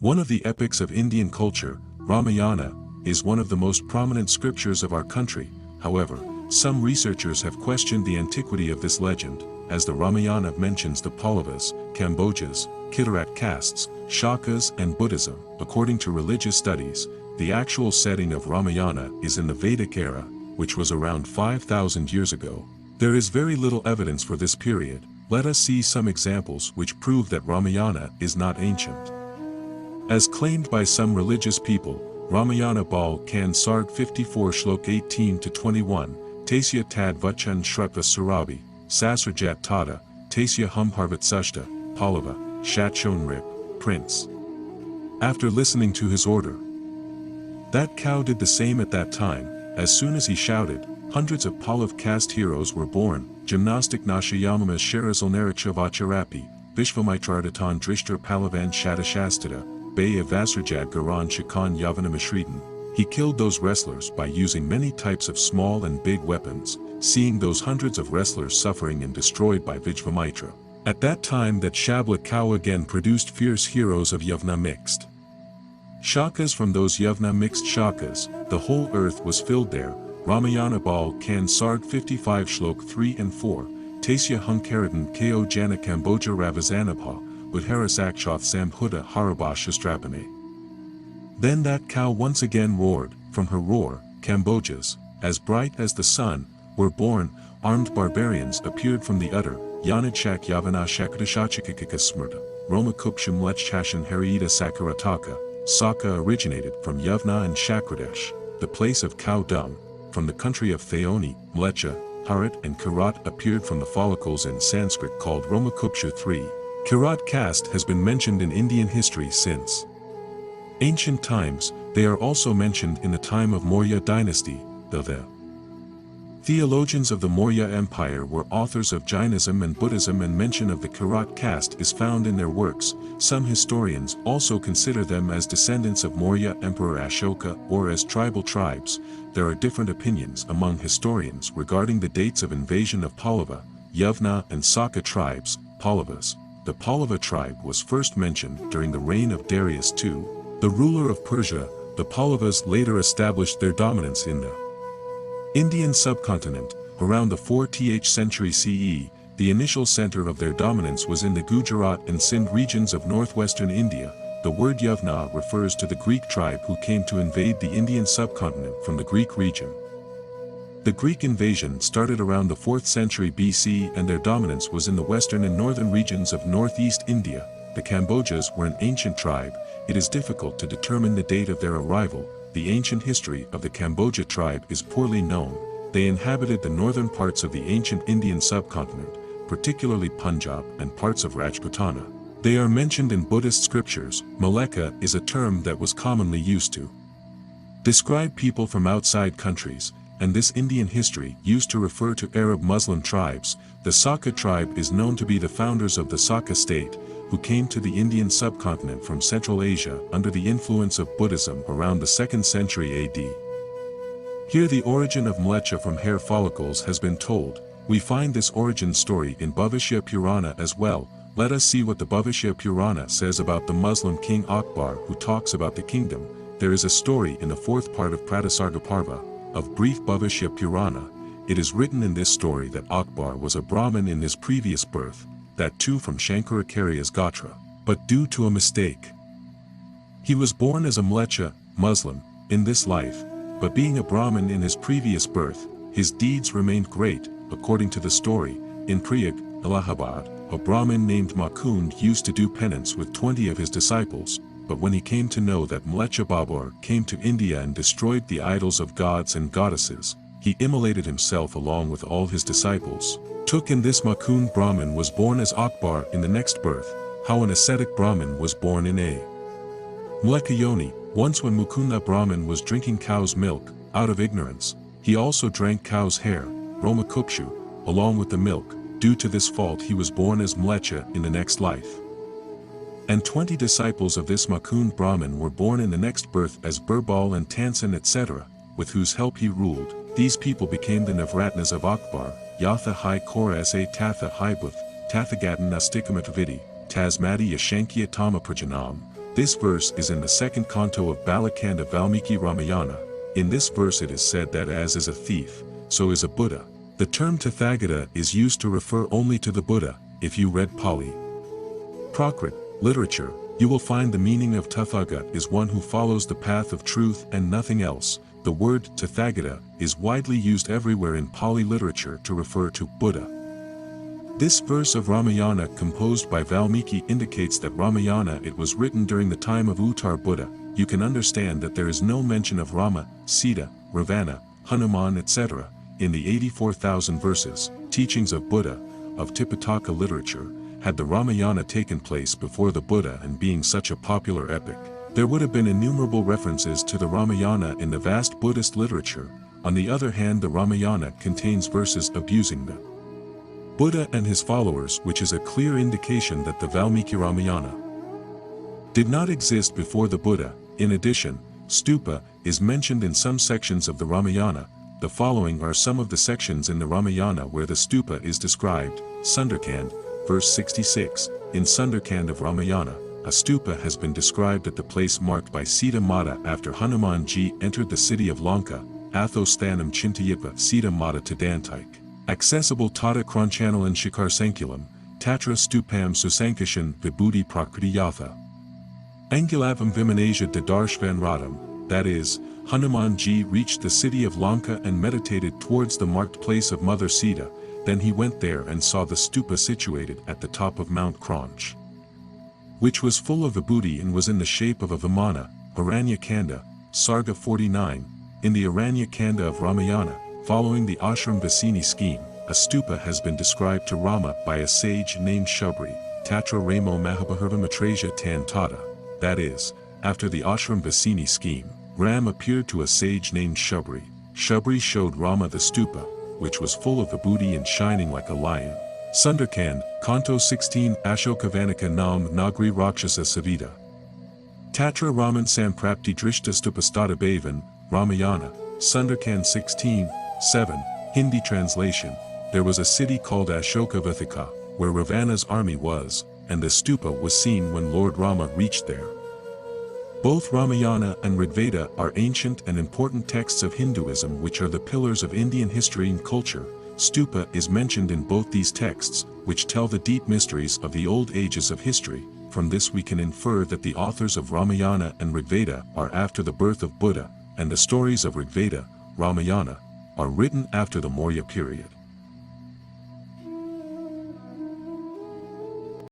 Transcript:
One of the epics of Indian culture, Ramayana, is one of the most prominent scriptures of our country. However, some researchers have questioned the antiquity of this legend, as the Ramayana mentions the Pallavas, Kambojas, Kirat castes, Shakas and Buddhism. According to religious studies, the actual setting of Ramayana is in the Vedic era, which was around 5,000 years ago. There is very little evidence for this period. Let us see some examples which prove that Ramayana is not ancient. As claimed by some religious people, Ramayana Bal Kan Sard 54 Shlok 18-21, Tasya Tad Vachan Shrutva Surabi, Sasrajat Tata, Tasya Humharvat Sushta, Pallava, Shatshon Rip, Prince. After listening to his order, that cow did the same at that time. As soon as he shouted, hundreds of Pallav caste heroes were born. Gymnastic Nashayamama Sharazalnarichavacharapi, Vishvamitrardatan Drishtar Pallavan Shatashastita, Bay of Vasrajad Garan Shakan Yavanamashritan. He killed those wrestlers by using many types of small and big weapons, seeing those hundreds of wrestlers suffering and destroyed by Vishvamitra. At that time that Shabla cow again produced fierce heroes of Yavna mixed Shakas. From those Yavna mixed Shakas, the whole earth was filled there. Ramayana Bal Kan Sard 55 Shlok 3 and 4, Tasya Hunkaradan Ko Jana Kamboja Ravazanabha, Budharasakshoth Samhuda Harabashastrapane. Then that cow once again roared. From her roar, Kambojas, as bright as the sun, were born. Armed barbarians appeared from the udder. Yanachak Yavana Shakadashachikika Smrta, Roma Kupsham Lechchashan Harita Sakarataka. Saka originated from Yavna and Shakradesh, the place of cow dung. From the country of Theoni, Mlecha, Harat and Kirat appeared from the follicles in Sanskrit called Romakupsha 3. Kirat caste has been mentioned in Indian history since ancient times. They are also mentioned in the time of Maurya dynasty, though the theologians of the Maurya Empire were authors of Jainism and Buddhism, and mention of the Kirat caste is found in their works. Some historians also consider them as descendants of Maurya Emperor Ashoka or as tribal tribes. There are different opinions among historians regarding the dates of invasion of Pallava, Yavna and Saka tribes. Pallavas. The Pallava tribe was first mentioned during the reign of Darius II, the ruler of Persia. The Pallavas later established their dominance in the Indian subcontinent. Around the 4th century CE, the initial center of their dominance was in the Gujarat and Sindh regions of northwestern India. The word Yavna refers to the Greek tribe who came to invade the Indian subcontinent from the Greek region. The Greek invasion started around the 4th century BC, and their dominance was in the western and northern regions of northeast India. The Kambojas were an ancient tribe. It is difficult to determine the date of their arrival. The ancient history of the Kamboja tribe is poorly known. They inhabited the northern parts of the ancient Indian subcontinent, particularly Punjab and parts of Rajputana. They are mentioned in Buddhist scriptures. Malekha is a term that was commonly used to describe people from outside countries, and this Indian history used to refer to Arab Muslim tribes. The Saka tribe is known to be the founders of the Saka state, who came to the Indian subcontinent from Central Asia under the influence of Buddhism around the 2nd century AD. Here the origin of Mlecha from hair follicles has been told. We find this origin story in Bhavishya Purana as well. Let us see what the Bhavishya Purana says about the Muslim king Akbar, who talks about the kingdom. There is a story in the 4th part of Pratisargaparva, of brief Bhavishya Purana. It is written in this story that Akbar was a Brahmin in his previous birth, that too from Shankaracharya's Gotra, but due to a mistake, he was born as a Mlecha, Muslim, in this life, but being a Brahmin in his previous birth, his deeds remained great. According to the story, in Prayag, Allahabad, a Brahmin named Makund used to do penance with 20 of his disciples, but when he came to know that Mlecha Babur came to India and destroyed the idols of gods and goddesses, he immolated himself along with all his disciples. Took in this Makund Brahmin was born as Akbar in the next birth. How an ascetic Brahmin was born in a Mleka Yoni. Once when Mukunda Brahmin was drinking cow's milk, out of ignorance, he also drank cow's hair, Roma Kupshu, along with the milk. Due to this fault he was born as Mlecha in the next life. And 20 disciples of this Makund Brahmin were born in the next birth as Birbal and Tansen etc., with whose help he ruled. These people became the Navratnas of Akbar. Yatha Hai Kora Sa Tatha Hai Buth, Tathagatan Nastikamatavidhi, Tasmati Yashankya Tama Prajanam. This verse is in the second canto of Balakanda Valmiki Ramayana. In this verse it is said that as is a thief, so is a Buddha. The term Tathagata is used to refer only to the Buddha. If you read Pali Prakrit literature, you will find the meaning of Tathagat is one who follows the path of truth and nothing else. The word Tathagata is widely used everywhere in Pali literature to refer to Buddha. This verse of Ramayana composed by Valmiki indicates that Ramayana it was written during the time of Uttar Buddha. You can understand that there is no mention of Rama, Sita, Ravana, Hanuman etc. in the 84,000 verses, teachings of Buddha, of Tipitaka literature. Had the Ramayana taken place before the Buddha and being such a popular epic, there would have been innumerable references to the Ramayana in the vast Buddhist literature. On the other hand, the Ramayana contains verses abusing the Buddha and his followers, which is a clear indication that the Valmiki Ramayana did not exist before the Buddha. In addition, stupa is mentioned in some sections of the Ramayana. The following are some of the sections in the Ramayana where the stupa is described. Sundarkand, verse 66, in Sundarkand of Ramayana, a stupa has been described at the place marked by Sita Mata after Hanumanji entered the city of Lanka, Athosthanam Chintayipa Sita Mata Tadantik. Accessible Tata Kranchanalan Shikar Sankulam, Tatra Stupam Susankashan Vibhuti Prakriti Yatha. Angulavam Vimanasia Dadarshvan Radam, that is, Hanumanji reached the city of Lanka and meditated towards the marked place of Mother Sita. Then he went there and saw the stupa situated at the top of Mount Kranch, which was full of vibhuti and was in the shape of a vimana. Aranya Kanda, Sarga 49, in the Aranya Kanda of Ramayana, following the Ashram Vasini scheme, a stupa has been described to Rama by a sage named Shubri, Tatra Ramo Mahabharva Matraja Tan Tata. That is, after the Ashram Vasini scheme, Ram appeared to a sage named Shubri. Shubri showed Rama the stupa, which was full of vibhuti and shining like a lion. Sundarkand, Canto 16, Ashokavanika Nam Nagri Rakshasa Savita. Tatra Raman Samprapti Drishta Stupastata Bhavan, Ramayana, Sundarkand 16, 7, Hindi translation. There was a city called Ashokavathika, where Ravana's army was, and the stupa was seen when Lord Rama reached there. Both Ramayana and Rigveda are ancient and important texts of Hinduism which are the pillars of Indian history and culture. Stupa is mentioned in both these texts, which tell the deep mysteries of the old ages of history. From this we can infer that the authors of Ramayana and Rigveda are after the birth of Buddha, and the stories of Rigveda, Ramayana, are written after the Maurya period.